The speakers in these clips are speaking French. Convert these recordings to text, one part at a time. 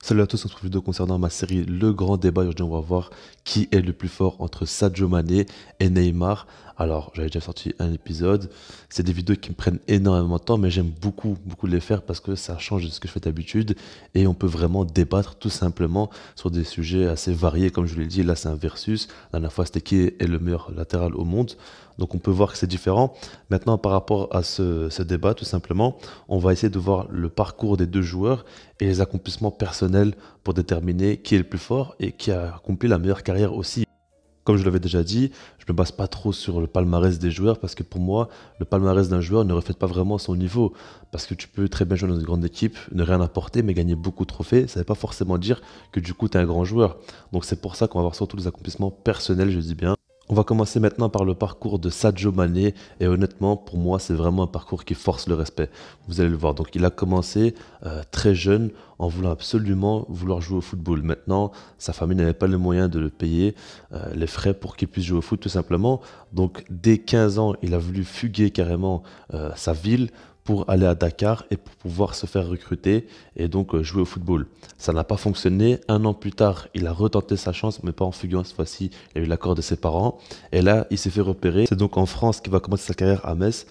Salut à tous, on se retrouve vidéo concernant ma série Le Grand Débat. Aujourd'hui, on va voir qui est le plus fort entre Sadio Mané et Neymar. Alors, j'avais déjà sorti un épisode. C'est des vidéos qui me prennent énormément de temps, mais j'aime beaucoup les faire parce que ça change de ce que je fais d'habitude et on peut vraiment débattre tout simplement sur des sujets assez variés. Comme je vous l'ai dit, là, c'est un versus. La dernière fois, c'était qui est le meilleur latéral au monde. Donc, on peut voir que c'est différent. Maintenant, par rapport à ce débat, tout simplement, on va essayer de voir le parcours des deux joueurs et les accomplissements personnels pour déterminer qui est le plus fort et qui a accompli la meilleure carrière aussi. Comme je l'avais déjà dit, je ne me base pas trop sur le palmarès des joueurs parce que pour moi, le palmarès d'un joueur ne reflète pas vraiment son niveau. Parce que tu peux très bien jouer dans une grande équipe, ne rien apporter, mais gagner beaucoup de trophées. Ça ne veut pas forcément dire que du coup, tu es un grand joueur. Donc c'est pour ça qu'on va voir surtout les accomplissements personnels, je dis bien. On va commencer maintenant par le parcours de Sadio Mané et honnêtement pour moi c'est vraiment un parcours qui force le respect. Vous allez le voir. Donc il a commencé très jeune en voulant absolument vouloir jouer au football. Maintenant sa famille n'avait pas les moyens de le payer les frais pour qu'il puisse jouer au foot tout simplement. Donc dès 15 ans il a voulu fuguer carrément sa ville pour aller à Dakar et pour pouvoir se faire recruter et donc jouer au football. Ça n'a pas fonctionné. Un an plus tard, il a retenté sa chance, mais pas en fuguant cette fois-ci. Il a eu l'accord de ses parents. Et là, il s'est fait repérer. C'est donc en France qu'il va commencer sa carrière à Metz.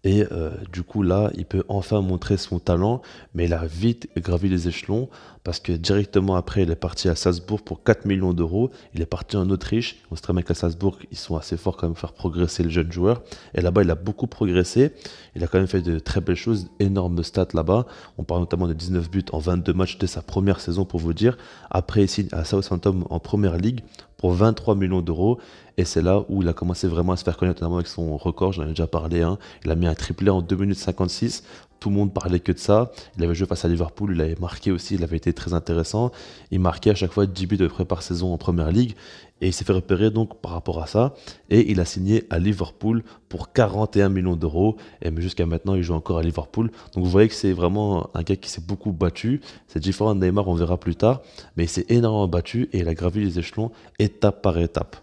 Et du coup, là, il peut enfin montrer son talent, mais il a vite gravi les échelons parce que directement après, il est parti à Salzbourg pour 4 millions d'euros. Il est parti en Autriche. On sait très bien qu'à Salzbourg, ils sont assez forts quand même pour faire progresser le jeune joueur. Et là-bas, il a beaucoup progressé. Il a quand même fait de très belles choses, énormes stats là-bas. On parle notamment de 19 buts en 22 matchs dès sa première saison, pour vous dire. Après, il signe à Southampton en Première Ligue pour 23 millions d'euros. Et c'est là où il a commencé vraiment à se faire connaître, notamment avec son record, j'en avais déjà parlé. Hein. Il a mis un triplé en 2 minutes 56. Tout le monde parlait que de ça. Il avait joué face à Liverpool, il avait marqué aussi, il avait été très intéressant. Il marquait à chaque fois 10 buts de près par saison en Première Ligue. Et il s'est fait repérer donc par rapport à ça. Et il a signé à Liverpool pour 41 millions d'euros. Et mais jusqu'à maintenant, il joue encore à Liverpool. Donc vous voyez que c'est vraiment un gars qui s'est beaucoup battu. C'est différent de Neymar, on verra plus tard. Mais il s'est énormément battu et il a gravi les échelons étape par étape.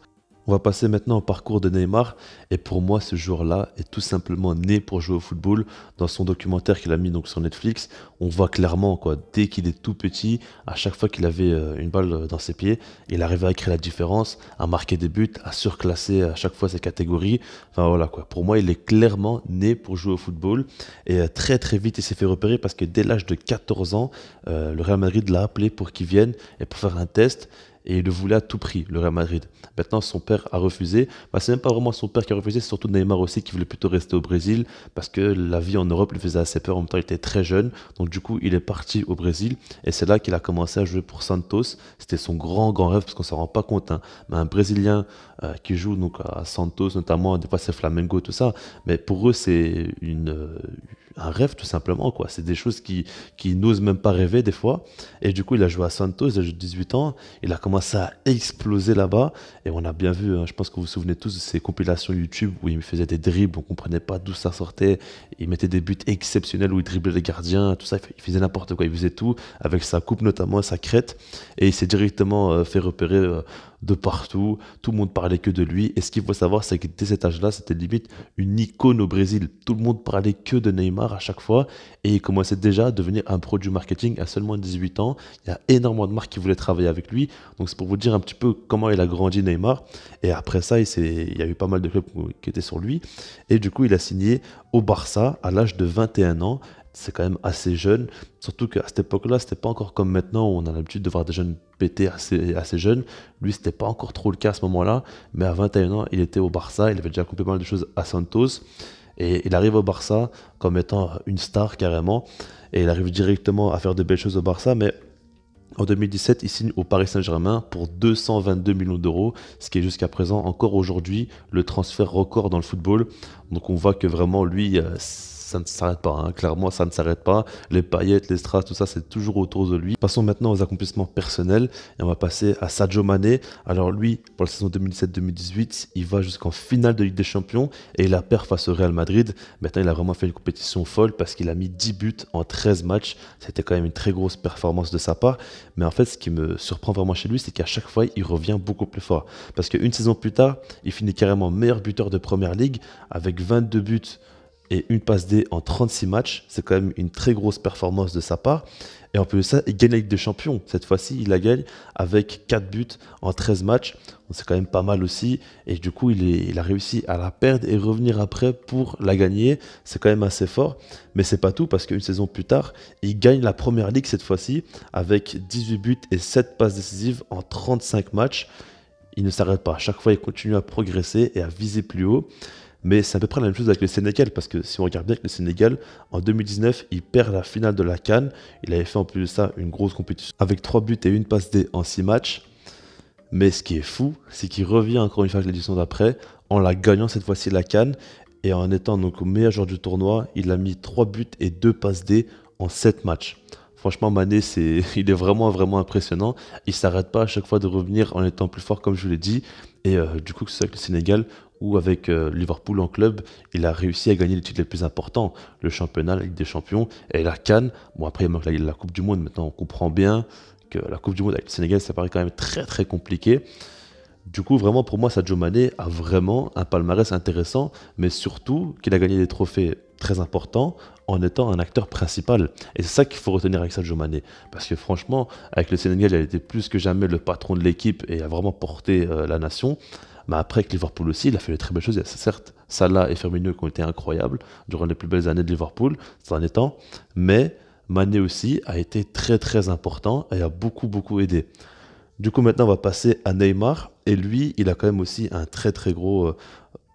On va passer maintenant au parcours de Neymar et pour moi ce joueur-là est tout simplement né pour jouer au football. Dans son documentaire qu'il a mis donc sur Netflix, on voit clairement quoi, dès qu'il est tout petit, à chaque fois qu'il avait une balle dans ses pieds, il arrivait à créer la différence, à marquer des buts, à surclasser à chaque fois ses catégories. Enfin voilà quoi, pour moi il est clairement né pour jouer au football et très vite il s'est fait repérer parce que dès l'âge de 14 ans, le Real Madrid l'a appelé pour qu'il vienne et pour faire un test. Et il le voulait à tout prix, le Real Madrid. Maintenant, son père a refusé. Bah, c'est même pas vraiment son père qui a refusé, c'est surtout Neymar aussi qui voulait plutôt rester au Brésil parce que la vie en Europe lui faisait assez peur. En même temps, il était très jeune. Donc, du coup, il est parti au Brésil et c'est là qu'il a commencé à jouer pour Santos. C'était son grand rêve parce qu'on s'en rend pas compte. Hein. Mais un Brésilien qui joue donc à Santos, notamment, des fois c'est Flamengo, tout ça. Mais pour eux, c'est un rêve tout simplement. Quoi. C'est des choses qui n'osent même pas rêver des fois. Et du coup, il a joué à Santos, il a joué 18 ans. Il a commencé à exploser là-bas. Et on a bien vu, hein, je pense que vous vous souvenez tous de ces compilations YouTube où il faisait des dribbles, on ne comprenait pas d'où ça sortait. Il mettait des buts exceptionnels où il driblait les gardiens, tout ça. Il faisait n'importe quoi, il faisait tout, avec sa coupe notamment, sa crête. Et il s'est directement fait repérer de partout. Tout le monde parlait que de lui. Et ce qu'il faut savoir, c'est que dès cet âge-là, c'était limite une icône au Brésil. Tout le monde parlait que de Neymar à chaque fois. Et il commençait déjà à devenir un pro du marketing à seulement 18 ans. Il y a énormément de marques qui voulaient travailler avec lui. Donc c'est pour vous dire un petit peu comment il a grandi Neymar. Et après ça, il y a eu pas mal de clubs qui étaient sur lui. Et du coup, il a signé au Barça à l'âge de 21 ans. C'est quand même assez jeune, surtout qu'à cette époque-là, c'était pas encore comme maintenant où on a l'habitude de voir des jeunes péter assez jeunes. Lui, c'était pas encore trop le cas à ce moment-là, mais à 21 ans, il était au Barça, il avait déjà accompli pas mal de choses à Santos, et il arrive au Barça comme étant une star carrément, et il arrive directement à faire de belles choses au Barça, mais en 2017, il signe au Paris Saint-Germain pour 222 millions d'euros, ce qui est jusqu'à présent, encore aujourd'hui, le transfert record dans le football. Donc on voit que vraiment, lui, ça ne s'arrête pas. Hein. Clairement, ça ne s'arrête pas. Les paillettes, les strass, tout ça, c'est toujours autour de lui. Passons maintenant aux accomplissements personnels et on va passer à Sadio Mané. Alors lui, pour la saison 2017-2018, il va jusqu'en finale de Ligue des Champions et il a perdu face au Real Madrid. Maintenant, il a vraiment fait une compétition folle parce qu'il a mis 10 buts en 13 matchs. C'était quand même une très grosse performance de sa part. Mais en fait, ce qui me surprend vraiment chez lui, c'est qu'à chaque fois, il revient beaucoup plus fort. Parce qu'une saison plus tard, il finit carrément meilleur buteur de Première Ligue avec 22 buts et une passe D en 36 matchs. C'est quand même une très grosse performance de sa part. Et en plus de ça, il gagne la Ligue des Champions. Cette fois-ci, il la gagne avec 4 buts en 13 matchs. Donc, c'est quand même pas mal aussi. Et du coup, il a réussi à la perdre et revenir après pour la gagner. C'est quand même assez fort. Mais c'est pas tout parce qu'une saison plus tard, il gagne la Première Ligue cette fois-ci avec 18 buts et 7 passes décisives en 35 matchs. Il ne s'arrête pas. À chaque fois, il continue à progresser et à viser plus haut. Mais c'est à peu près la même chose avec le Sénégal, parce que si on regarde bien avec le Sénégal, en 2019, il perd la finale de la CAN. Il avait fait en plus de ça une grosse compétition avec 3 buts et une passe D en 6 matchs. Mais ce qui est fou, c'est qu'il revient encore une fois avec l'édition d'après, en la gagnant cette fois-ci la CAN. Et en étant donc au meilleur joueur du tournoi, il a mis 3 buts et 2 passes D en 7 matchs. Franchement, Mané, il est vraiment, vraiment impressionnant. Il ne s'arrête pas à chaque fois de revenir en étant plus fort, comme je vous l'ai dit. Et du coup, que ce soit avec le Sénégal ou avec Liverpool en club, il a réussi à gagner les titres les plus importants. Le championnat, la Ligue des Champions et la CAN. Bon, après, il manque la Coupe du Monde. Maintenant, on comprend bien que la Coupe du Monde avec le Sénégal, ça paraît quand même très, très compliqué. Du coup, vraiment, pour moi, Sadio Mané a vraiment un palmarès intéressant, mais surtout qu'il a gagné des trophées très importants en étant un acteur principal. Et c'est ça qu'il faut retenir avec Sadio Mané. Parce que franchement, avec le Sénégal, il a été plus que jamais le patron de l'équipe et a vraiment porté la nation. Mais après, avec Liverpool aussi, il a fait de très belles choses. Il y a certes Salah et Firmino qui ont été incroyables durant les plus belles années de Liverpool, ces derniers temps. Mais Mané aussi a été très très important et a beaucoup beaucoup aidé. Du coup, maintenant, on va passer à Neymar. Et lui, il a quand même aussi un très très gros,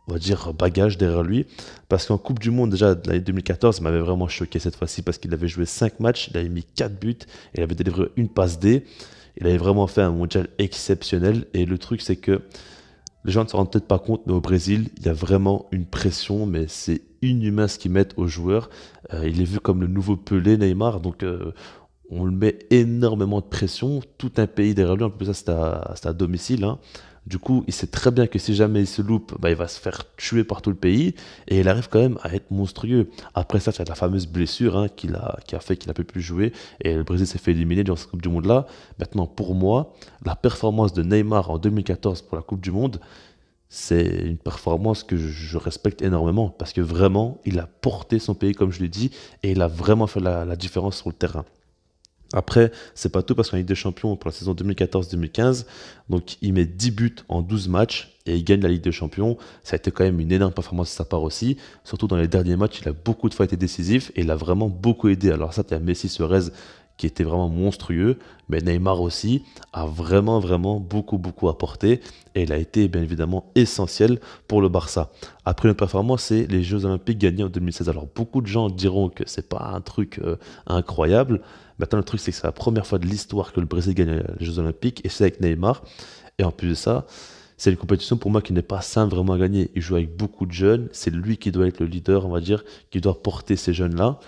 on va dire, bagage derrière lui. Parce qu'en Coupe du Monde, déjà, de l'année 2014, ça m'avait vraiment choqué cette fois-ci. Parce qu'il avait joué 5 matchs, il avait mis 4 buts, il avait délivré une passe D. Il avait vraiment fait un mondial exceptionnel. Et le truc, c'est que les gens ne se rendent peut-être pas compte, mais au Brésil, il y a vraiment une pression, mais c'est inhumain ce qu'ils mettent aux joueurs. Il est vu comme le nouveau Pelé, Neymar. Donc, on le met énormément de pression, tout un pays derrière lui, en plus ça c'est à domicile, hein. Du coup, il sait très bien que si jamais il se loupe, bah, il va se faire tuer par tout le pays, et il arrive quand même à être monstrueux. Après ça, tu as la fameuse blessure hein, qui a fait qu'il n'a pu plus jouer, et le Brésil s'est fait éliminer durant cette Coupe du Monde-là. Maintenant, pour moi, la performance de Neymar en 2014 pour la Coupe du Monde, c'est une performance que je respecte énormément, parce que vraiment, il a porté son pays, comme je l'ai dit, et il a vraiment fait la différence sur le terrain. Après, c'est pas tout parce qu'en Ligue des Champions pour la saison 2014-2015, donc il met 10 buts en 12 matchs et il gagne la Ligue des Champions. Ça a été quand même une énorme performance de sa part aussi. Surtout dans les derniers matchs, il a beaucoup de fois été décisif et il a vraiment beaucoup aidé. Alors ça, tu as Messi, Suarez qui était vraiment monstrueux, mais Neymar aussi a vraiment, vraiment beaucoup, beaucoup apporté et il a été bien évidemment essentiel pour le Barça. Après une performance, c'est les Jeux Olympiques gagnés en 2016. Alors beaucoup de gens diront que c'est pas un truc incroyable. Maintenant, le truc, c'est que c'est la première fois de l'histoire que le Brésil gagne les Jeux Olympiques, et c'est avec Neymar. Et en plus de ça, c'est une compétition pour moi qui n'est pas simple vraiment à gagner. Il joue avec beaucoup de jeunes, c'est lui qui doit être le leader, on va dire, qui doit porter ces jeunes-là.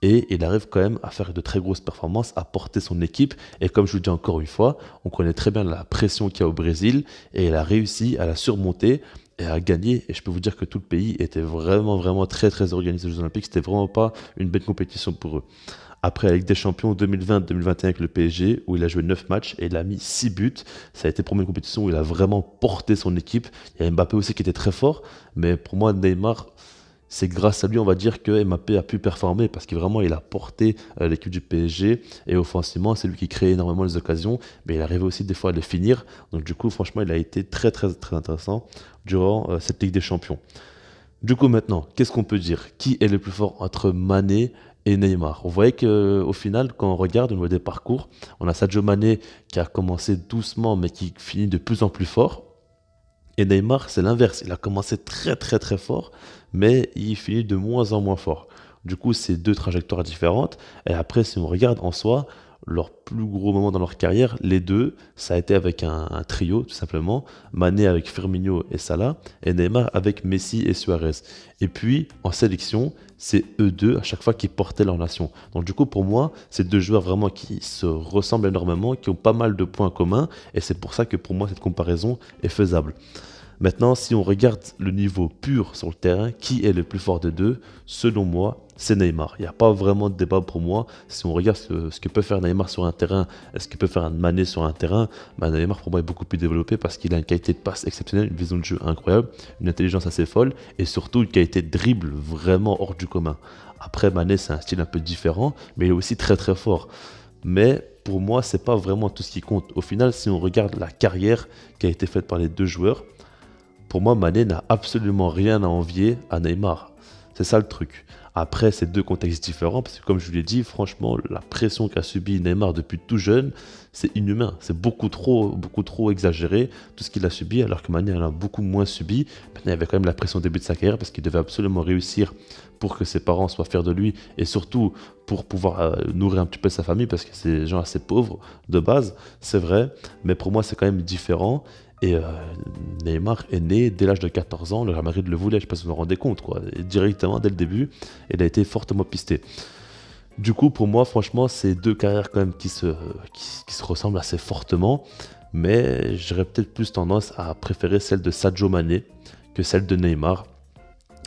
Et il arrive quand même à faire de très grosses performances, à porter son équipe. Et comme je vous dis encore une fois, on connaît très bien la pression qu'il y a au Brésil, et il a réussi à la surmonter et à gagner. Et je peux vous dire que tout le pays était vraiment, vraiment très, très organisé aux Jeux Olympiques. C'était vraiment pas une belle compétition pour eux. Après, la Ligue des Champions 2020-2021 avec le PSG, où il a joué 9 matchs et il a mis 6 buts. Ça a été la première compétition où il a vraiment porté son équipe. Il y a Mbappé aussi qui était très fort, mais pour moi, Neymar, c'est grâce à lui, on va dire, que Mbappé a pu performer parce que vraiment, il a porté l'équipe du PSG et offensivement, c'est lui qui crée énormément les occasions, mais il arrivait aussi des fois à les finir. Donc du coup, franchement, il a été très, très, très intéressant durant cette Ligue des Champions. Du coup, maintenant, qu'est-ce qu'on peut dire? Qui est le plus fort entre Mané et Neymar? On voyait qu'au final, quand on regarde au niveau des parcours, on a Sadio Mané qui a commencé doucement, mais qui finit de plus en plus fort. Et Neymar, c'est l'inverse. Il a commencé très très très fort, mais il finit de moins en moins fort. Du coup, c'est deux trajectoires différentes. Et après, si on regarde en soi, leur plus gros moment dans leur carrière, les deux, ça a été avec un trio, tout simplement. Mané avec Firmino et Salah, et Neymar avec Messi et Suarez. Et puis, en sélection, c'est eux deux, à chaque fois, qui portaient leur nation. Donc du coup, pour moi, c'est deux joueurs vraiment qui se ressemblent énormément, qui ont pas mal de points communs, et c'est pour ça que pour moi, cette comparaison est faisable. Maintenant, si on regarde le niveau pur sur le terrain, qui est le plus fort des deux? Selon moi, c'est Neymar. Il n'y a pas vraiment de débat pour moi. Si on regarde ce que peut faire Neymar sur un terrain, ce que peut faire un Mané sur un terrain, bah Neymar pour moi est beaucoup plus développé parce qu'il a une qualité de passe exceptionnelle, une vision de jeu incroyable, une intelligence assez folle et surtout une qualité de dribble vraiment hors du commun. Après, Mané, c'est un style un peu différent, mais il est aussi très très fort. Mais pour moi, c'est pas vraiment tout ce qui compte. Au final, si on regarde la carrière qui a été faite par les deux joueurs, pour moi, Mané n'a absolument rien à envier à Neymar. C'est ça le truc. Après, c'est deux contextes différents, parce que comme je vous l'ai dit, franchement, la pression qu'a subi Neymar depuis tout jeune, c'est inhumain. C'est beaucoup trop exagéré, tout ce qu'il a subi, alors que Mané en a beaucoup moins subi. Maintenant, il y avait quand même la pression au début de sa carrière, parce qu'il devait absolument réussir pour que ses parents soient fiers de lui, et surtout pour pouvoir nourrir un petit peu sa famille, parce que c'est des gens assez pauvres de base, c'est vrai, mais pour moi, c'est quand même différent. Et Neymar est né dès l'âge de 14 ans, le Real Madrid le voulait, je ne sais pas si vous vous rendez compte, quoi. Et directement, dès le début, il a été fortement pisté. Du coup, pour moi, franchement, c'est deux carrières quand même qui se ressemblent assez fortement, mais j'aurais peut-être plus tendance à préférer celle de Sadio Mané que celle de Neymar.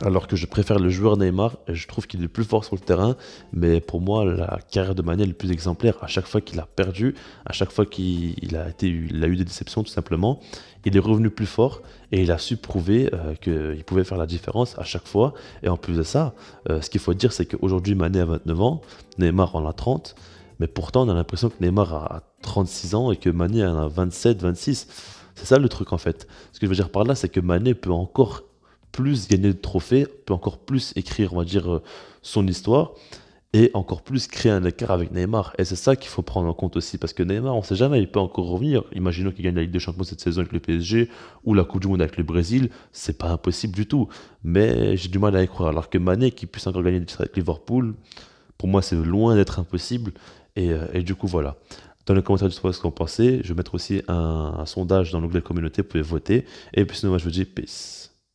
Alors que je préfère le joueur Neymar, et je trouve qu'il est le plus fort sur le terrain, mais pour moi, la carrière de Mané est le plus exemplaire. À chaque fois qu'il a perdu, à chaque fois il a eu des déceptions tout simplement, il est revenu plus fort et il a su prouver qu'il pouvait faire la différence à chaque fois. Et en plus de ça, ce qu'il faut dire, c'est qu'aujourd'hui Mané a 29 ans, Neymar en a 30, mais pourtant on a l'impression que Neymar a 36 ans et que Mané en a 27, 26. C'est ça le truc en fait. Ce que je veux dire par là, c'est que Mané peut encore plus gagner de trophées, peut encore plus écrire, on va dire, son histoire et encore plus créer un écart avec Neymar. Et c'est ça qu'il faut prendre en compte aussi, parce que Neymar, on ne sait jamais, il peut encore revenir. Imaginons qu'il gagne la Ligue des Champions cette saison avec le PSG ou la Coupe du Monde avec le Brésil, c'est pas impossible du tout. Mais j'ai du mal à y croire. Alors que Mané, qui puisse encore gagner des titres avec Liverpool, pour moi, c'est loin d'être impossible. Et du coup, voilà. Dans les commentaires, dites-moi ce que vous en pensez. Je vais mettre aussi un sondage dans l'onglet communauté, vous pouvez voter. Et puis sinon, moi, je vous dis peace.